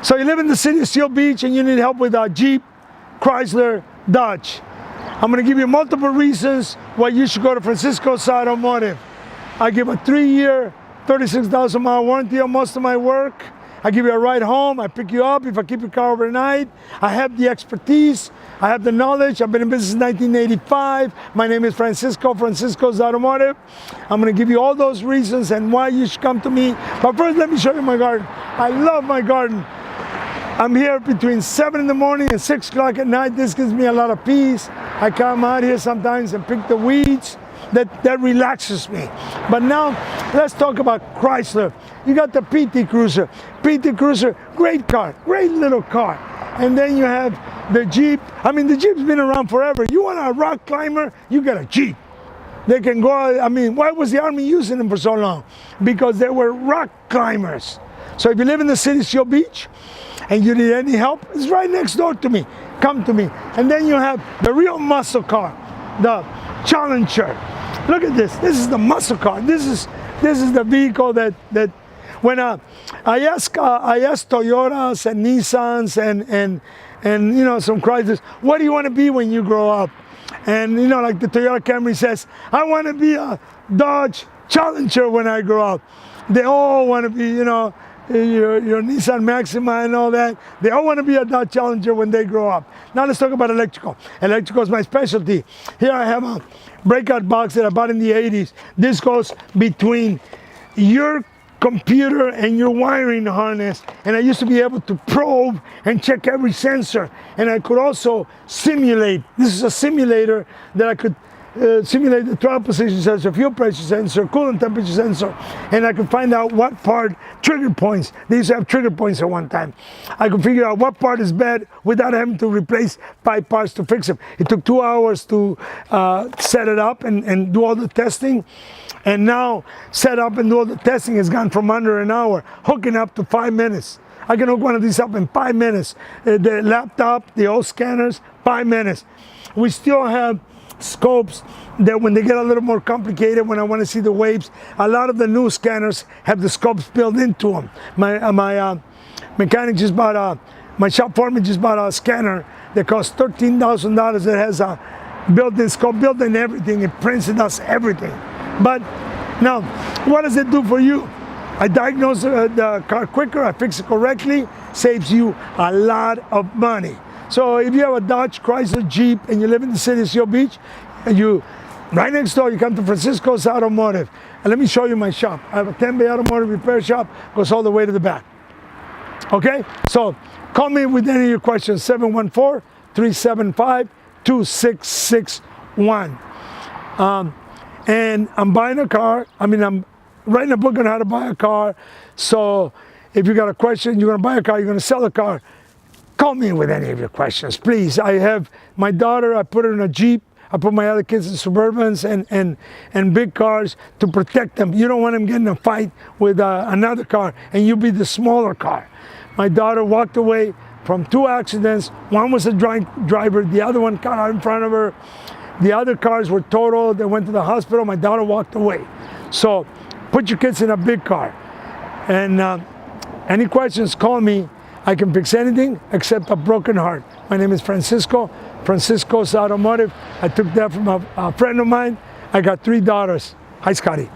So you live in the city of Seal Beach and you need help with a Jeep, Chrysler, Dodge. I'm going to give you multiple reasons why you should go to Francisco's Automotive. I give a 3-year, 36,000 mile warranty on most of my work. I give you a ride home. I pick you up if I keep your car overnight. I have the expertise. I have the knowledge. I've been in business since 1985. My name is Francisco, Francisco's Automotive. I'm going to give you all those reasons and why you should come to me. But first, let me show you my garden. I love my garden. I'm here between 7 in the morning and 6 o'clock at night. This gives me a lot of peace. I come out here sometimes and pick the weeds. That relaxes me. But now, let's talk about Chrysler. You got the PT Cruiser. PT Cruiser, great car, great little car. And then you have the Jeep. I mean, the Jeep's been around forever. You want a rock climber, you got a Jeep. They can go, I mean, why was the Army using them for so long? Because they were rock climbers. So if you live in the city of Seal Beach and you need any help, it's right next door to me. Come to me. And then you have the real muscle car, the Challenger. Look at this. This is the muscle car. This is the vehicle that when I ask Toyotas and Nissans and you know, some Chryslers, what do you want to be when you grow up? And you know, like the Toyota Camry says, I want to be a Dodge Challenger when I grow up. They all want to be, you know, your Nissan Maxima and all that. They all want to be a Dodge Challenger when they grow up. Now let's talk about electrical. Electrical is my specialty. Here I have a breakout box that I bought in the 80s. This goes between your computer and your wiring harness, and I used to be able to probe and check every sensor, and I could also simulate. This is a simulator that I could simulate the throttle position sensor, fuel pressure sensor, coolant temperature sensor, and I could find out what part, trigger points. They used to have trigger points at one time. I could figure out what part is bad without having to replace 5 parts to fix them. It took 2 hours to set it up and do all the testing. And now set up and do all the testing has gone from under an hour, hooking up to 5 minutes. I can hook one of these up in 5 minutes. The laptop, the old scanners, 5 minutes. We still have scopes that when they get a little more complicated, when I want to see the waves, a lot of the new scanners have the scopes built into them. My mechanic just bought my shop foreman just bought a scanner that costs $13,000 that has a built-in scope, built-in everything. It prints and does everything. But now, what does it do for you? I diagnose the car quicker, I fix it correctly, saves you a lot of money. So if you have a Dodge, Chrysler, Jeep, and you live in the city of Seal Beach, and you, right next door, you come to Francisco's Automotive. And let me show you my shop. I have a 10-bay automotive repair shop, goes all the way to the back. Okay? So call me with any of your questions, 714-375-2661. And I'm buying a car. I mean, I'm writing a book on how to buy a car. So if you got a question, you're going to buy a car, you're going to sell a car, call me with any of your questions, please. I have my daughter, I put her in a Jeep. I put my other kids in Suburbans and big cars to protect them. You don't want them getting in a fight with another car, and you be the smaller car. My daughter walked away from 2 accidents. One was a driver, the other one got out in front of her. The other cars were totaled. They went to the hospital. My daughter walked away. So put your kids in a big car. And any questions, call me. I can fix anything except a broken heart. My name is Francisco, Francisco's Automotive. I took that from a friend of mine. I got 3 daughters. Hi, Scotty.